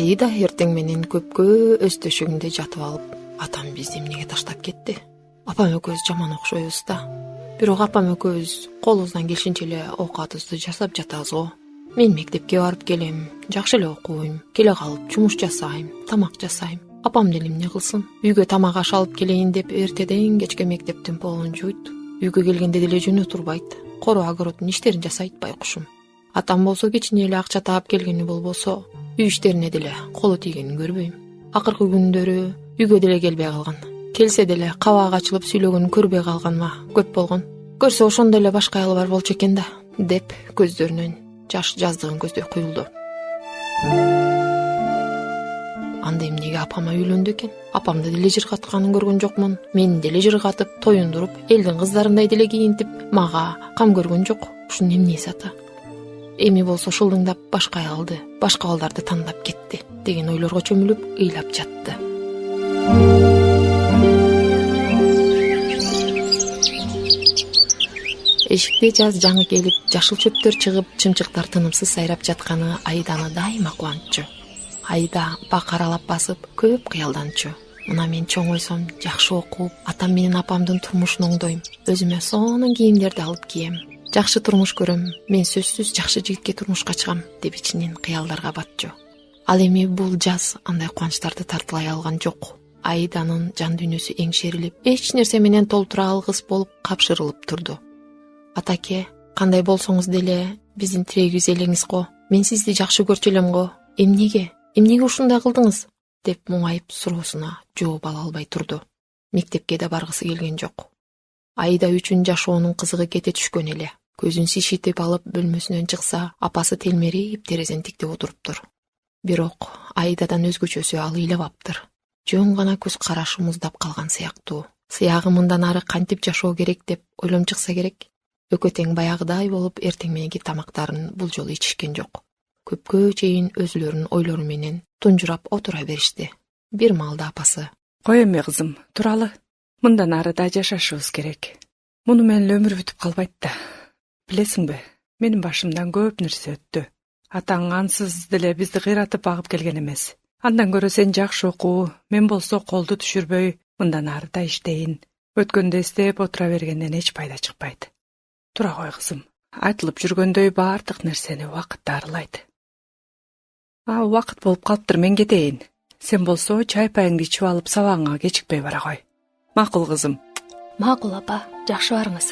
Аида эртең менен көпкө өз төшөгүндө жатып алып, атам бизди эмнеге таштап кетти. Апам экөөбүз жаман окшойбуз да. Бирок апам экөөбүз колубуздан келишинче эле оокатыбызды жасап жатабыз го. Мен мектепке барып келем, жакшы эле окуйм, келе калып жумуш жасайм, тамак жасайм. Апам деле эмне кылсын? Үйгө тамак аш алып келейин деп эртеден кечке мектептин полун жуйт. Үйгө келгенде деле жөнө турбайт. Коро огороддун иштерин жасайт байкушум. Атам болсо кичине эле акча таап келгени болбосо, үй иштерине деле колу тийгенин көрбөйм. Акыркы күндөрү үйгө деле келбей калган. Келсе деле кабак ачылып сүйлөгөнүн көрбөй калганма көп болгон. Көрсө ошондо эле башка аял бар болчу экен да, деп көздөрүнөн жаш жаздыгын көздөй куюлду. Анда эмнеге апама үйлөндү экен? Апамды деле жыргатканын көргөн жокмун. Мени деле жыргатып, тоюндуруп, элдин кыздарындай деле кийинтип, мага кам көргөн жок. Ушунун эмнеси ата? Эми болсо шылдыңдап башка аялды, башка балдарды тандап кетти деген ойлорго чөмүлүп ыйлап жатты. Эшикте жаз жаңы келип, жашыл чөптөр чыгып, чымчыктар тынымсыз сайрап жатканы Аиданы дайыма кубантчу. Аида бак аралап басып, көп кыялданчу. Мына мен чоңойсом, жакшы окуп, атам менен апамдын турмушун оңдойм. Өзүмө сонун кийимдерди алып кием. Жакшы турмуш көрөм, мен сөзсүз жакшы жигитке турмушка чыгам деп ичинен кыялдарга батчу. Ал эми бул жаз андай кубанчтарды тартылай алган жок. Аиданын жан дүйнөсү эңшерилип, эч нерсе менен толтура алгыс болуп капшырылып турду. Атаке, кандай болсоңуз деле биздин тирегибиз элеңиз го. Мен сизди жакшы көрчү элем го. Эмнеге ушундай кылдыңыз? Деп муңайып суроосуна жооп ала албай турду. Мектепке да баргысы келген жок. Аида үчүн жашоонун кызыгы кете түшкөн эле. Көзүн шишитип алып бөлмөсүнөн чыкса, апасы телмерип терезени тиктеп отуруптур. Бирок Аидадан өзгөчөсү ал ыйлабаптыр. Жөн гана көз карашы муздап калган сыяктуу. Сыягы мындан ары кантип жашоо керек деп ойлом чыкса керек. Өкөтең баягыдай болуп эртең мененки тамактарын бул жолу ичишкен жок. Көпкө чейин өзүлөрүнүн ойлору менен тунжурап отура беришти. Бир маалда апасы: "Кой эми кызым, туралы. Мындан ары да жашашыбыз керек. Муну менен өмүр бүтүп калбайт да. Билесиңби, менин башымдан көп нерсе өттү. Атаң ансыз деле бизди кыйратып багып келген эмес. Андан көрө сен жакшы окуу, мен болсо колду түшүрбөй, мындан ары да иштейин. Өткөндө эстеп отура бергенден эч пайда чыкпайт. Тура кой кызым. Айтылып жүргөндөй баардык нерсени убакыт дарылайт. Убакыт болуп калыптыр, мен кетейин. Сен болсо чай пайыңды ичип алып сабагыңа кечикпей бара кой. Макул кызым. Макул апа, жакшы барыңыз.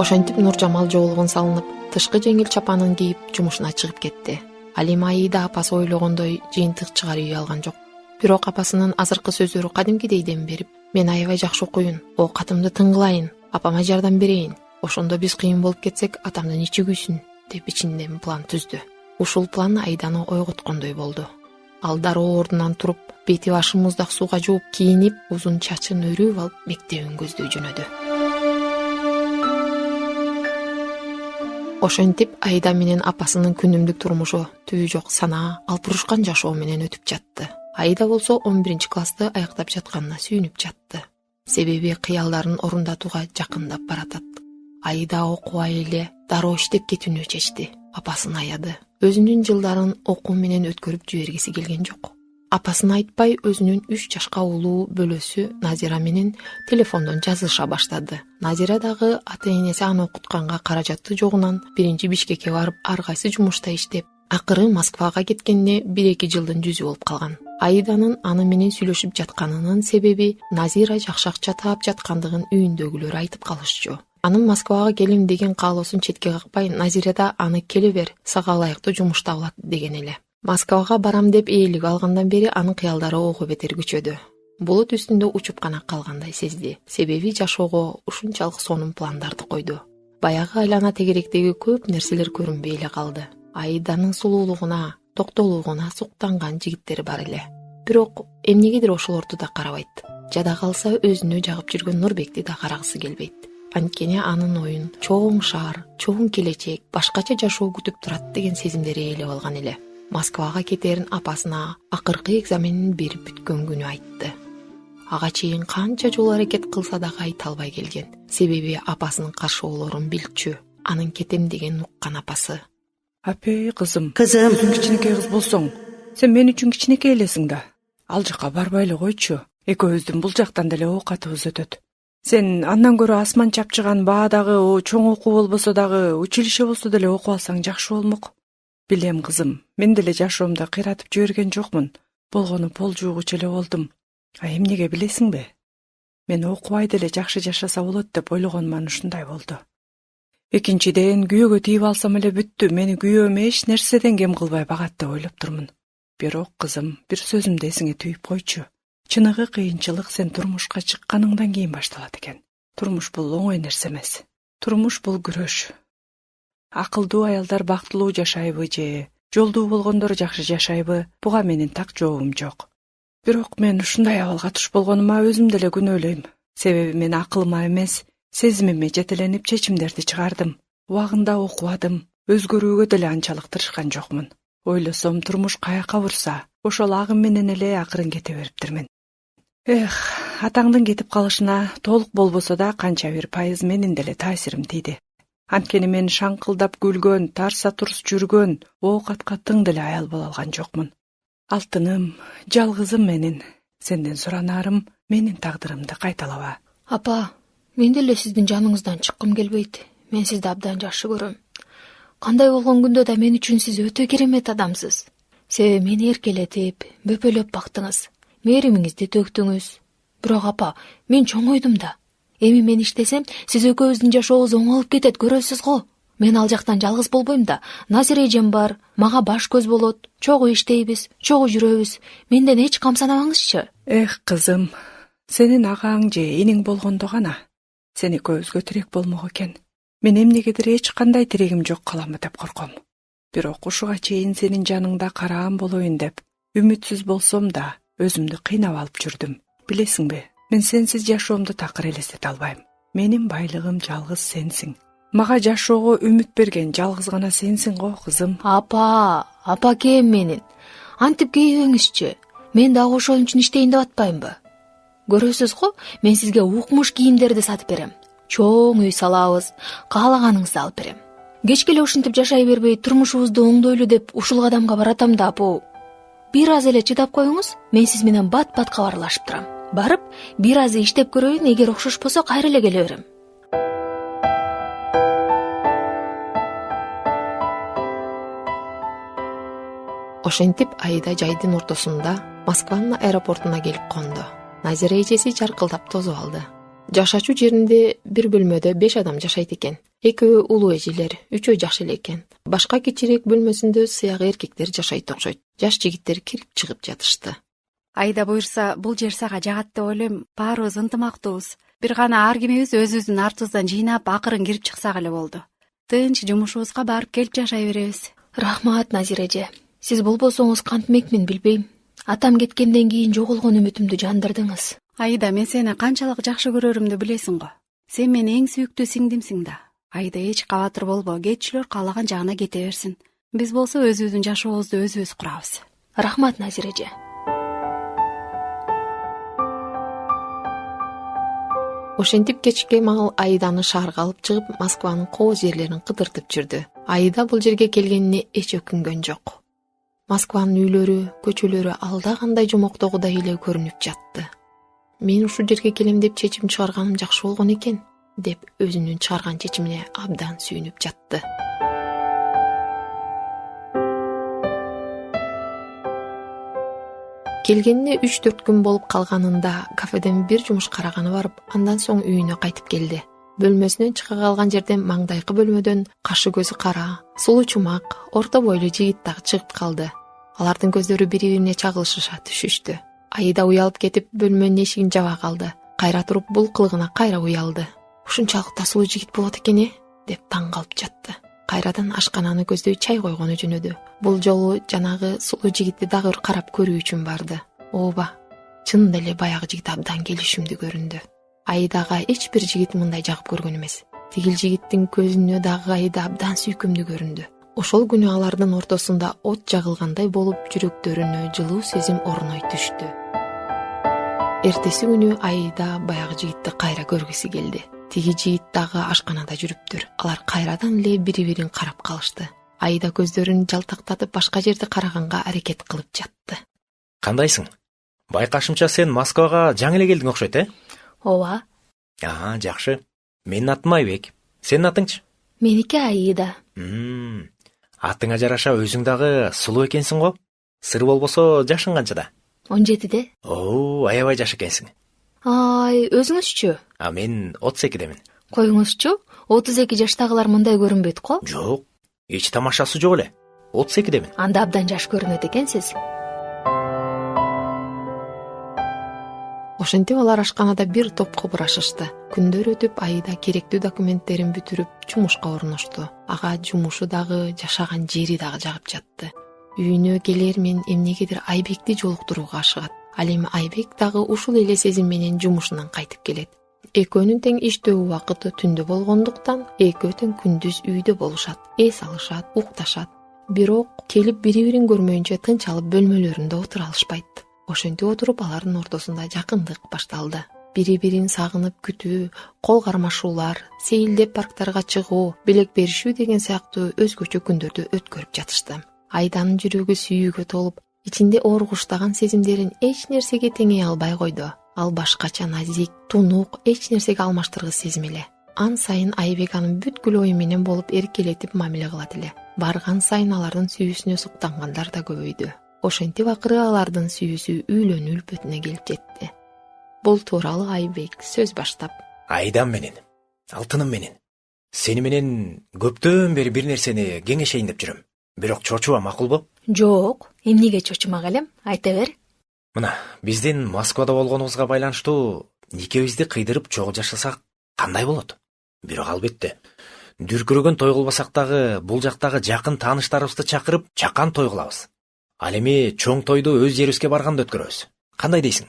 Ошентип Нуржамал жоолугун салынып, тышкы жеңил чапанын кийип жумушуна чыгып кетти. Ал эми Аида апасы ойлогондой жыйынтык чыгар үй алган жок. Бирок апасынын азыркы сөздөрү кадимкидей дем берип: "Мен аябай жакшы окуйн, оокатымды тыңгылайын, апама жардам берейин. Ошондо биз кыйын болуп кетсек, атамдын ичи күйсүн" деп ичинден план түздү. Ушул план Аиданы ойготкондой болду. Ал дароо ордунан туруп, бети башын муздак сууга жууп, кийинип, узун чачын өрүп алып, мектебин көздөй жөнөдү. Ошентип Аида менен апасынын күнүмдүк турмушу түбү жок санаа, алпурушкан жашоо менен өтүп жатты. Аида болсо 11 классты аяктап жатканына сүйүнүп жатты. Себеби кыялдарын орундатууга жакындап баратат. Аида окубай эле дароо иштеп кетүүнү чечти. Апасын аяды. Өзүнүн жылдарын окуу менен өткөрүп жибергиси келген жок. Апасын айтпай өзүнүн 3 жашка улуу бөлөсү Назира менен телефондон жазыша баштады. Назира дагы ата-энеси аны окутканга каражаты жогунан биринчи Бишкекке барып, ар кайсы жумушта иштеп, акыры Москвага кеткенине 1-2 жылдын жүзү болуп калган. Аиданын аны менен сүйлөшүп жатканынын себеби Назира жакшы акча таап жаткандыгын үйүндөгүлөр айтып калышчу. Анын Москвага келем деген каалоосун четке какпай, Назира да аны келе бер, сага ылайыктуу жумуш табылат деген эле. Москвага барам деп ээлик алгандан бери анын кыялдары ого бетер күчөдү. Булут үстүндө учуп гана калгандай сезди. Себеби жашоого ушунчалык сонун пландарды койду. Баягы айлана тегеректеги көп нерселер көрүнбөй эле калды. Аиданын сулуулугуна, токтолугуна суктанган жигиттер бар эле. Бирок эмнегедир ошолорду да карабайт. Жада калса өзүнө жагып жүргөн Нурбекти да карагысы келбейт. Анткени анын оюн чоң шаар, чоң келечек, башкача жашоо күтүп турат деген сезимдери ээлеп алган эле. Москвага кетерин апасына акыркы экзаменин берип бүткөн күнү айтты. Ага чейин канча жол аракет кылса дагы айта албай келген. Себеби апасынын каршылоолорун билчү. анын кетем деген уккан апасы. Апей кызым. Кызым, Өзүң кичинекей кыз болсоң, сен мен үчүн кичинекей элесиң да. Ал жакка барбайлы койчу. Экөөбүздүн бул жактан деле оокатыбыз өтөт. Сен андан көрө асман чапчыган баадагы чоң окуу болбосо дагы училище болсо деле окуп алсаң жакшы болмок. Билем кызым, мен деле жашоомдо кыйратып жиберген жокмун. Болгону пол жуугучу эле болдум. А эмнеге билесиңби? Мен окубай деле жакшы жашаса болот деп ойлогонуман ушундай болду. Экинчиден күйөөгө тийип алсам эле бүттү. Мени күйөөм эч нерседен кем кылбай багат деп ойлоп турмун. Бирок кызым, бир сөзүмдү эсиңе түйүп койчу. Чыныгы кыйынчылык сен турмушка чыкканыңдан кийин башталат экен. Турмуш бул оңой нерсе эмес. Турмуш бул күрөш. Акылдуу аялдар бактылуу жашайбы же жолдуу болгондор жакшы жашайбы? Буга менин так жообум жок. Бирок мен ушундай абалга туш болгонума өзүм деле күнөөлөйм. Себеби мен акылыма эмес, сезимиме жетеленип чечимдерди чыгардым. Убагында окубадым. Өзгөрүүгө деле анчалык тырышкан жокмун. Ойлосом турмуш каяка бурса, ошол агым менен эле акырын кете бериптирмин. Атаңдын кетип калышына толук болбосо да канча бир пайыз менин деле таасирим тийди. Анткени мен шаңкылдап күлгөн, тарса турс жүргөн, оокатка тың деле аял боло алган жокмун. Алтыным, жалгызым менин. Сенден суранарым, менин тагдырымды кайталаба. Апа, мен деле сиздин жаныңыздан чыккым келбейт. Мен сизди абдан жакшы көрөм. Кандай болгон күндө да мен үчүн сиз өтө керемет адамсыз. Себеби мени эркелетип, бөпөлөп бактыңыз. Мээримиңизди төктүңүз. Бирок апа, мен чоңойдум да. Эми мен иштесем, сиз экөөбүздүн жашообуз оңолуп кетет, көрөсүз го. Мен ал жактан жалгыз болбойм да. Назира эжем бар, мага баш көз болот. Чогуу иштейбиз, чогуу жүрөбүз. Менден эч камсанабаңызчы. Кызым, сенин агаң же эниң болгондо гана сен экөөбүзгө тирек болмок экен. Мен эмнегедир эч кандай тирегим жок каламбы деп корком. Бирок ушуга чейин сенин жаныңда караан болоюн деп үмүтсүз болсом да өзүмдү кыйнап алып жүрдүм. Билесиңби, мен сенсиз жашоомду такыр элестете албайм. Менин байлыгым жалгыз сенсиң. Мага жашоого үмүт берген жалгыз гана сенсиң го, кызым. Апа кем менин. Антип кейбеңизчи. Мен дагы ошол үчүн иштейин деп атпаймынбы? Көрөсүз го, мен сизге укмуш кийимдерди сатып берем. Чоң үй салабыз, каалаганыңызды алып берем. Кечке эле ушинтип жашай бербей, турмушубузду оңдойлу деп ушул кадамга баратам да, апа. Бир аз эле чыдап коюңуз, мен сиз менен бат-бат кабарлашып турам. Барып, бир аз иштеп көрөйүн, эгер окшошпосо кайра эле келе берем. Ошентип Аида жайдын ортосунда Москванын аэропортуна келип конду. Назира эжеси жаркылдап тосуп алды. Жашачу жеринде бир бөлмөдө 5 адам жашайт экен. Экөө улуу эжелер, үчөө жакшы эле экен. Башка кичирээк бөлмөсүндө сыяк эркектер жашайт окшойт. Жаш жигиттер кирип чыгып жатышты. Айда буюрса, бул жер сага жагат деп ойлойм. Баарыбыз ынтымактуубуз. Бир гана ар кимибиз өзүбүздүн артыбыздан жыйнап, акырын кирип чыксак эле болду. Тынч жумушубузга барып келип жашай беребиз. Рахмат, Назира эже. Сиз болбосоңуз кантмекмин билбейм. Атам кеткенден кийин жоголгон үмүтүмдү жандырдыңыз. Айда, мен сени канчалык жакшы көрөрүмдү билесиң го. Сен менин эң сүйүктүү сиңдимсиң да. Айда, эч кабатыр болбо, кетчүлөр каалаган жагына кете берсин. Биз болсо өзүбүздүн жашообузду өзүбүз курабыз. Рахмат, Назира эже. Ошентип кечке маал Аиданы шаарга алып чыгып, Москванын кооз жерлерин кыдыртып жүрдү. Аида бул жерге келгенине эч өкүнгөн жок. Москванын үйлөрү, көчөлөрү алда кандай жомоктогудай эле көрүнүп жатты. Мен ушул жерге келем деп чечим чыгарганым жакшы болгон экен, деп өзүнүн чыгарган чечимине абдан сүйүнүп жатты. Келгенине 3-4 күн болуп калганында кафеден бир жумуш караганы барып, андан соң үйүнө кайтып келди. Бөлмөсүнөн чыга калган жерден маңдайкы бөлмөдөн кашы көзү кара, сулуу чумак, орто бойлуу жигит дагы чыгып калды. Алардын көздөрү бири-бирине чагылышыша түшүштү. Аида уялып кетип, бөлмөнүн эшигин жаба калды. Кайра туруп, бул кылыгына кайра уялды. Ушунчалык да сулуу жигит болот экен, деп таң калып жатты. Кайрадан ашкананы көздөй чай койгону жөнөдү. Бул жолу жанагы сулуу жигитти дагы бир карап көрүү үчүн барды. Ооба, чын деле баягы жигит абдан келишимдүү көрүндү. Аидага эч бир жигит мындай жагып көргөн эмес. Тигил жигиттин көзүнө дагы Аида абдан сүйкүмдүү көрүндү. Ошол күнү алардын ортосунда от жагылгандай болуп, жүрөктөрүнө жылуу сезим орной түштү. Эртеси күнү Аида баягы жигитти кайра көргүсү келди. Тиги жигит дагы ашканада жүрүптүр. Алар кайрадан эле бири-бирин карап калышты. Аида көздөрүн жалтактатып башка жерди караганга аракет кылып жатты. Кандайсың? Байкашымча сен Москвага жаңы эле келдиң окшойт, ооба, Жакшы. Менин атым Айбек. Сенин атыңчы? меники Аида. Атыңа жараша өзүң дагы сулуу экенсиң го. Сыр болбосо жашың канчада? 17-де. Аябай жаш экенсиң. Ай, өзүңүзчү? Мен 32-демин. Коюңузчу, 32 жаштагылар мындай көрүнбөйт го? Жок, эч тамашасы жок эле. 32-демин. Анда абдан жаш көрүнөт экенсиз. Ошентип алар ашканада бир топ кубурашышты. Күндөр өтүп Аида керектүү документтерин бүтүрүп жумушка орношту. Ага жумушу дагы, жашаган жери дагы жагып жатты. Үйүнө келер мен эмнегедир Айбекти жолуктурууга ашыгат. Ал эми Айбек дагы ушул эле сезим менен жумушунан кайтып келет. Экөөнүн тең иштөө убакыты түндө болгондуктан экөө тең күндүз үйдө болушат, эс алышат, укташат. Бирок келип бири-бирин көрмөйүнчө тынч алып бөлмөлөрүндө отура алышпайт. Ошентип отуруп алардын ортосунда жакындык башталды. Бири-бирин сагынып күтүү, кол кармашуулар, сейилдеп парктарга чыгуу, белек беришүү деген сыяктуу өзгөчө күндөрдү өткөрүп жатышты. Айданын жүрөгү сүйүүгө толуп, ичинде ооргуштаган сезимдерин эч нерсеге теңей албай койду. Ал башкача назик, тунук, эч нерсеге алмаштыргыс сезим эле. Ан сайын Айбек анын бүткүл ою менен болуп эркелетип мамиле кылат эле. Барган сайын алардын сүйүүсүнө суктангандар да көбөйдү. Ошентип акыры алардын сүйүүсү үйлөнүү үлпөтүнө келип жетти. Бул тууралуу Айбек сөз баштап: Айдам менен, алтыным менен. Сени менен көптөн бери бир нерсени кеңешейин деп жүрөм. Бирок чочуба, макулбу? Жок, эмнеге чочумак элем? Айта бер. Мына, биздин Москвада болгонубузга байланыштуу никебизди кыйдырып чогуу жашасак кандай болот? Бирок албетте, дүркүрөгөн той кылбасак дагы бул жактагы жакын тааныштарыбызды чакырып, чакан той кылабыз. Ал эми чоң тойду өз жерибизге барганда өткөрөбүз. Кандай дейсиң?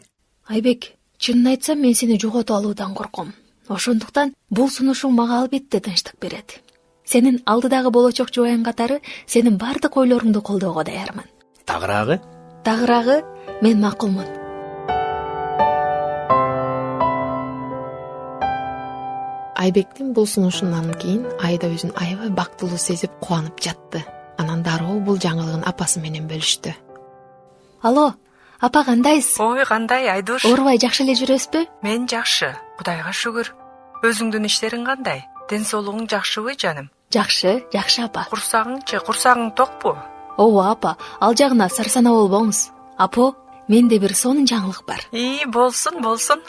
Айбек, чынын айтсам мен сени жоготуп алуудан корком. Ошондуктан бул сунушуң мага албетте тынчтык берет. Сенин алдыдагы болочок жубайың катары сенин бардык ойлоруңду колдоого даярмын. Тагыраагы мен макулмун. Айбектин бул сунушунан кийин Айда өзүн аябай бактылуу сезип кубанып жатты. Анан дароо бул жаңылыгын апасы менен бөлүштү. Алло, апа кандайсыз? Ой, кандай Айдуш? Оорубай жакшы эле жүрөсүзбү? Мен жакшы, Кудайга шүгүр. Өзүңдүн иштериң кандай? Ден соолугуң жакшыбы, жаным? Жакшы апа. Курсагың токпу? Ооба апа, ал жагына сарсана болбоңуз. Апо, менде бир сонун жаңылык бар. Болсун.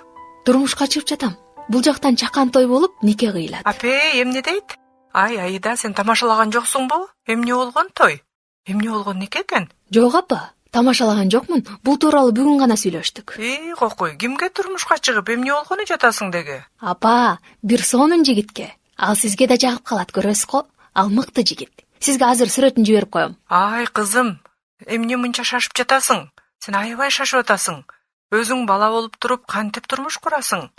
Турмушка чыгып жатам. Бул жактан чакан той болуп, нике кыйлат. Апе, эмне дейт? Аида, сен тамашалаган жоксуңбу? Эмне болгон той? Эмне болгон нике экен? Жок апа, тамашалаган жокмун. Бул тууралуу бүгүн гана сүйлөштүк. Кокуй, кимге турмушка чыгып эмне болгону жатасың деги? Апа, бир сонун жигитке. Ал сизге да жагып калат, көрөсүз го? Ал мыкты жигит. Сизге азыр сүрөтүн жиберип коем. Ай, кызым, эмне мынча шашып жатасың? Сен аябай шашып атасың. Өзүң бала болуп туруп кантип турмуш курасың?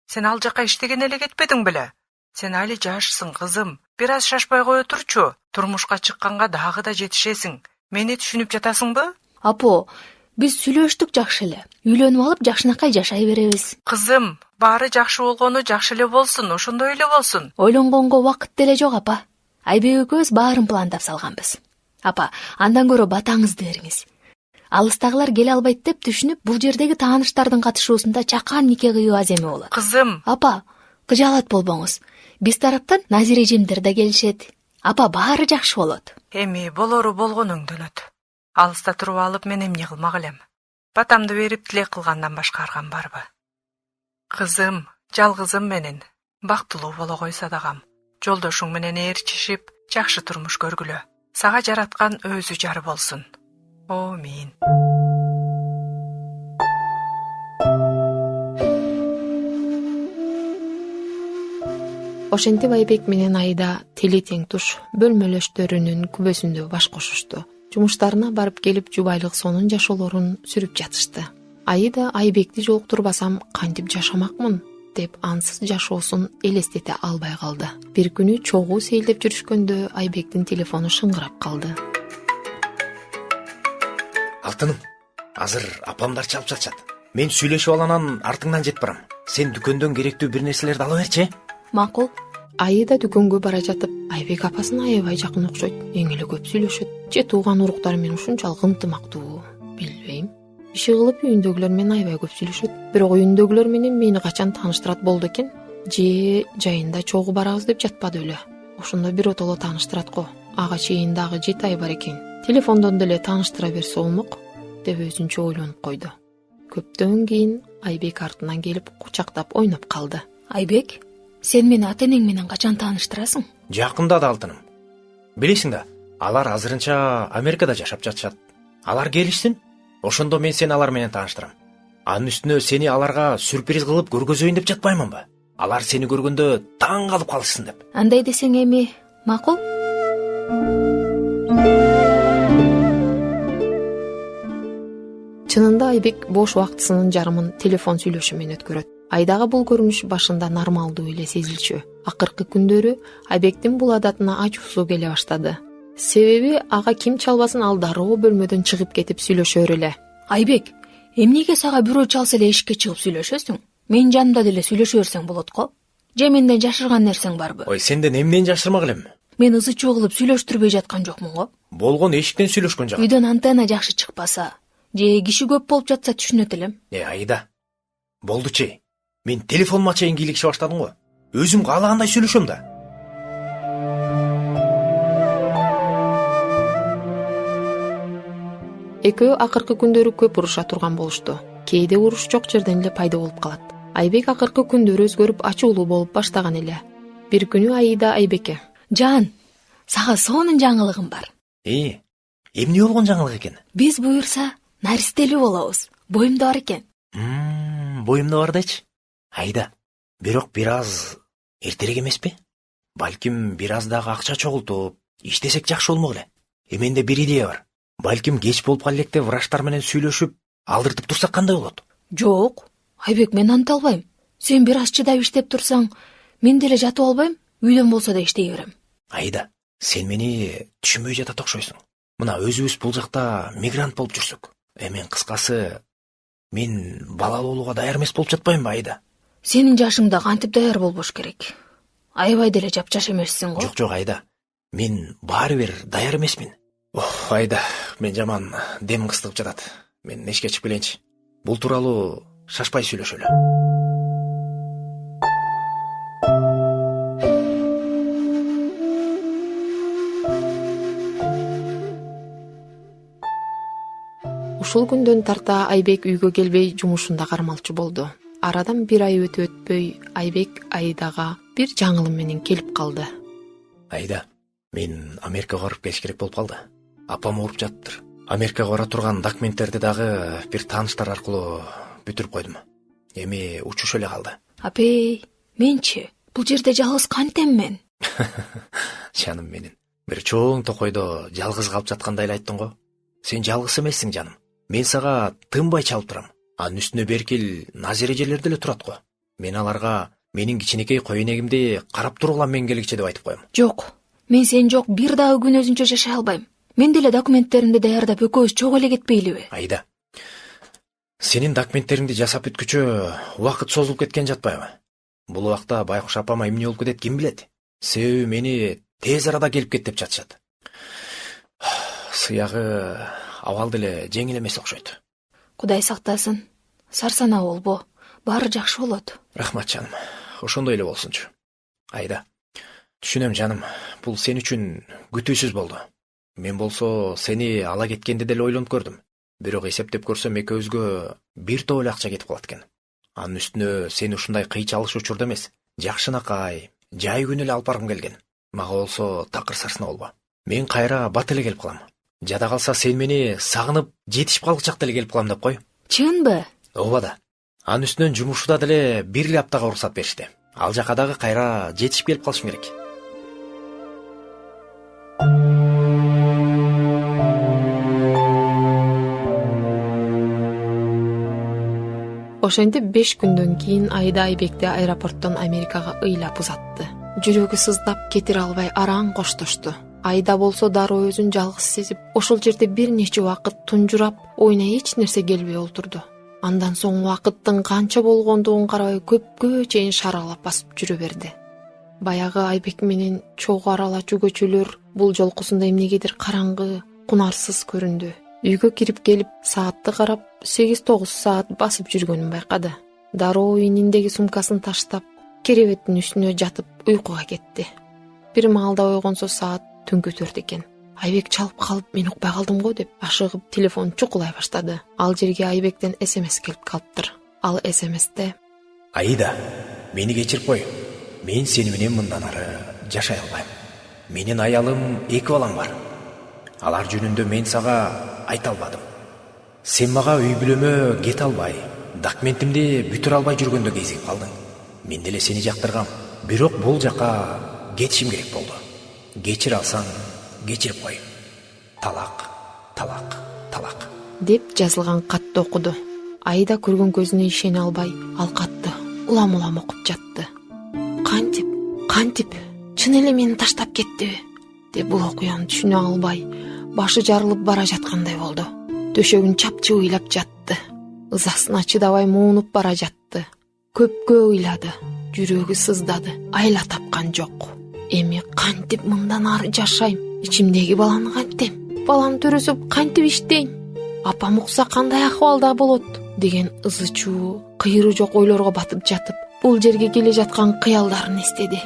Сен ал жака иштеген эле кетпедиң беле? Сен али жашсың, кызым. Бир аз шашпай кое турчу. Турмушка чыкканга дагы да жетишесиң. Мени түшүнүп жатасыңбы? Апо, биз сүйлөштүк жакшы эле. Үйлөнүп алып жакшынакай жашай беребиз. Кызым, баары жакшы болгону жакшы эле болсун, ошондой эле болсун. Ойлонгонго убакыт деле жок, апа. Айбек экөөбүз баарын пландап салганбыз. Апа, андан көрө батаңызды бериңиз. Алыстагылар келе албайт деп түшүнүп, бул жердеги тааныштардын катышуусунда чакан нике кыюу аземи болот. Кызым, Апа, кыжаалат болбоңуз. Биз тараптан Назир эжемдер да келишет. Апа, баары жакшы болот. эми болору болгон өңдөнөт. Алыста туруп алып мен эмне кылмак элем? Батамды берип тилек кылгандан башка аргам барбы? Кызым, жалгызым менен бактылуу боло койсо дагам. Жолдошуң менен ээрчишип, жакшы турмуш көргүлө. Сага жараткан өзү жар болсун. Амин. Ошентип Айбек менен Айда тили тең туш бөлмөлөштөрүнүн күбөсүндө баш кошушту. Жумуштарына барып келип жубайлык сонун жашоолорун сүрүп жатышты. Айда Айбекти жолуктурбасам кантип жашамакмын деп ансыз жашоосун элестете албай калды. Бир күнү чогуу сейилдеп жүрүшкөндө Айбектин телефону шыңгырап калды. Алтыным, азыр апамдар чалып жатышат. Мен сүйлөшүп аланан артыңдан жетип барам. Сен дүкөндөн керектүү бир нерселерди ала берчи. макул. Аида дүкөнгө бара жатып Айбек апасын аябай жакын окшойт. Эң эле көп сүйлөшөт. Же тууган уруктары менен ушунчалык ынтымактуу, билбейм. Иши кылып үйүндөгүлөр менен аябай көп сүйлөшөт. Бирок үйүндөгүлөр менен мени качан тааныштырат болду экен? Же жайында чогуу барабыз деп жатпады эле. Ошондо биротоло тааныштырат го. Ага чейин дагы 7 ай бар экен. Телефондон деле тааныштыра берсе болмок деп өзүнчө ойлонуп койду. Көптөн кийин Айбек артынан келип кучактап ойноп калды. Айбек, сен мени ата-энең менен качан тааныштырасың? Жакында да алтыным. Билесиң да, алар азырынча Америкада жашап жатышат. Алар келишсин, ошондо мен сени алар менен тааныштырам. Анын үстүнө сени аларга сюрприз кылып көргөзөйүн деп жатпаймынбы? Алар сени көргөндө таң калып калышсын деп. Андай десең эми, макул? Чынында Айбек бош убактысынын жарымын телефон сүйлөшүү менен өткөрөт. Айдагы бул көрүнүш башында нормалдуу эле сезилчү. Акыркы күндөрү Айбектин бул адатына ачуусу келе баштады. Себеби ага ким чалбасын ал дароо бөлмөдөн чыгып кетип сүйлөшөр эле. Айбек, эмнеге сага бирөө чалса эле эшикке чыгып сүйлөшөсүң? Мен жанымда деле сүйлөшө берсең болот го. Же менден жашырган нерсең барбы? Ой, сенден эмнени жашырмак элем? Мен ызы чуу кылып сүйлөштүрбөй жаткан жокмун го. Болгон эшиктен сүйлөшкөн жак. Үйдөн антенна жакшы чыкпаса, же киши көп болуп жатса түшүнөт элем. Айда. Болдучи. Мен телефонума чейин кийлигише баштадым го. Өзүм каалагандай сүйлөшөм да. Экөө акыркы күндөрү көп уруша турган болушту. Кээде уруш жок жерден эле пайда болуп калат. Айбек акыркы күндөрү өзгөрүп ачуулуу болуп баштаган эле. Бир күнү Аида Айбекке: Жан, сага сонун жаңылыгым бар. Эмне болгон жаңылык экен? Биз буюрса наристелүү болобуз. Боюмда бар экен. Боюмда бар дечи. Айда, бирок бир аз эртерээк эмеспи? Балким бир аз дагы акча чогултуп, иштесек жакшы болмок эле. Менде бир идея бар. Балким кеч болуп кала электе врачтар менен сүйлөшүп, алдыртып турсак кандай болот? Жок, Айбек, мен анта албайм. Сен бир аз чыдап иштеп турсаң, мен деле жатып албайм, үйдөн болсо да иштей берем. Айда, сен мени түшүнбөй жатат окшойсуң. Мына өзүбүз бул жакта мигрант болуп жүрсүк. Мен кыскасы, мен балалуу болууга даяр эмес болуп жатпаймынбы, Айда? Сенин жашыңда кантип даяр болбош керек? Аябай деле жапжаш эмессиң го. Жок, Айда. Мен баары бир даяр эмесмин. Айда, мен жаман дем кыстырып жатат. Мен эшикке чыгып келейинчи. Бул тууралуу шашпай сүйлөшөлү. Ушул күндөн тарта Айбек үйгө келбей жумушунда кармалчу болду. Арадан бир ай өтпөй Айбек Айдага бир жаңылым менен келип калды. Айда, мен Америкага барып келиш керек болуп калды. Апам ооруп жатыптыр. Америкага бара турган документтерди дагы бир тааныштар аркылуу бүтүрүп койдум. Эми учуш эле калды. Апей, менчи? Бул жерде жалгыз кантем мен? Жаным менин. Бир чоң токойдо жалгыз калып жаткандай эле айттың го. Сен жалгыз эмессиң, жаным. Мен сага тынбай чалып турам. Анын үстүнө беркил назережелер деле турат го. Мен аларга менин кичинекей коенегимди карап тургула мен келгиче деп айтып коем. Жок, мен сен жок бир дагы күн өзүнчө жашай албайм. Мен деле документтеримди даярдап экөөбүз чогуу эле кетпейлиби? Айда, сенин документтериңди жасап бүткүчө убакыт созулуп кеткен жатпайбы? Бул убакта Байкуш апама эмне болуп кетет ким билет? Себеби мени тез арада келип кет деп жатышат. Сыягы абал деле жеңил эмес окшойт. Кудай сактасын. Сарсанаа болбо. Баары жакшы болот. Рахмат, жаным. Ошондой эле болсунчу. Айда, түшүнөм, жаным. Бул сен үчүн күтүүсүз болду. Мен болсо сени ала кеткенди деле ойлонуп көрдүм. Бирок эсептеп көрсөм экөөбүзгө бир топ эле акча кетип калат экен. Анын үстүнө сени ушундай кыйчалыш учурда эмес, жакшынакай, жай күн эле алып баргым келген. Мага болсо такыр сарсына болбо. Мен кайра бат эле келип калам. Жада калса сен мени сагынып жетишип калгыч чакта эле келип калам деп кой. Чынбы? Ооба да. Анын үстүнөн жумушта деле бир эле аптага уруксат беришти. Ал жака дагы кайра жетишип келип калышым керек. Ошентип 5 күндөн кийин Айда Айбекти аэропорттон Америкага ыйлап узатты. Жүрөгү сыздап кетире албай араң коштошту. Айда болсо дароо өзүн жалгыз сезип, ошол жерде бир нече убакыт тунжурап, ойуна эч нерсе келбей олтурду. Андан соң убакыттын канча болгондугун карабай көпкө чейин шаралап басып жүрө берди. Баягы Айбек менен чогуу арала жүгөчөлөр бул жолкусунда эмнегедир караңгы, кунарсыз көрүндү. Үйгө кирип келип, саатты карап, 8-9 саат басып жүргөнүн байкады. Дароо ининдеги сумкасын таштап, керебеттин үстүнө жатып уйкуга кетти. Бир маалда ойгонсо саат түнкү 4 экен. Айбек чалып калып, мен укпай калдым го деп ашыгып телефон чукулай баштады. Ал жерге Айбектен СМС келип калыптыр. Ал СМСте: Аида, мени кечирип кой. Мен сени менен мындан ары жашай албайм. Менин аялым 2 балам бар. Алар жөнүндө мен сага айта албадым. Сен мага үй бүлөмө кете албай, документимди бүтүрө албай жүргөндө кезип калдың. Мен деле сени жактыргам. Бирок бул жака кетишим керек болду. Кечире алсаң, кечирип кой. Талак, талак, талак. деп жазылган катты окуду. Аида көргөн көзүнө ишене албай, ал катты улам-улам окуп жатты. Кантип, чын эле мени таштап кеттиби? Деп бул окуяны түшүнө албай, башы жарылып бара жаткандай болду. Төшөгүн чапчы ыйлап жатты. Ызасына чыдабай муунуп бара жатты. Көпкө ыйлады, жүрөгү сыздады, айла тапкан жок. Эми кантип мындан ары жашайм? Ичимдеги баланы кантем? Баланы төрөсөп кантип иштейм? Апам укса кандай акыбалда болот? Деген ызы чуу, кыйры жок ойлорго батып жатып, бул жерге келе жаткан кыялдарын эстеди.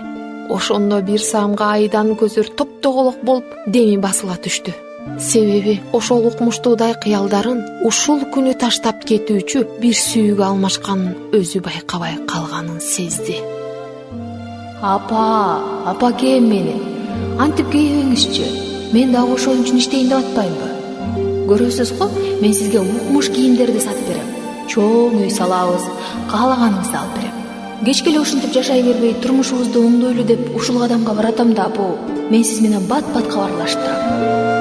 Ошондо бир саамга Аиданын көздөр топтоголок болуп, деми басыла түштү. Себеби ошол укмуштуудай кыялдарын ушул күнү таштап кетүүчү бир сүйүүгө алмашканын өзү байкабай калганын сезди. Апа кээм мени. Антип кейбеңизчи. Мен дагы ошон үчүн иштейин деп атпаймынбы? Көрөсүз го, мен сизге укмуш кийимдерди сатып берем. Чоң үй салабыз, каалаганыңызды алып берем. Кечке эле ушинтип жашай бербей, турмушубузду оңдойлу деп ушул кадамга баратам да, мен сиз менен бат-бат кабарлашып турам.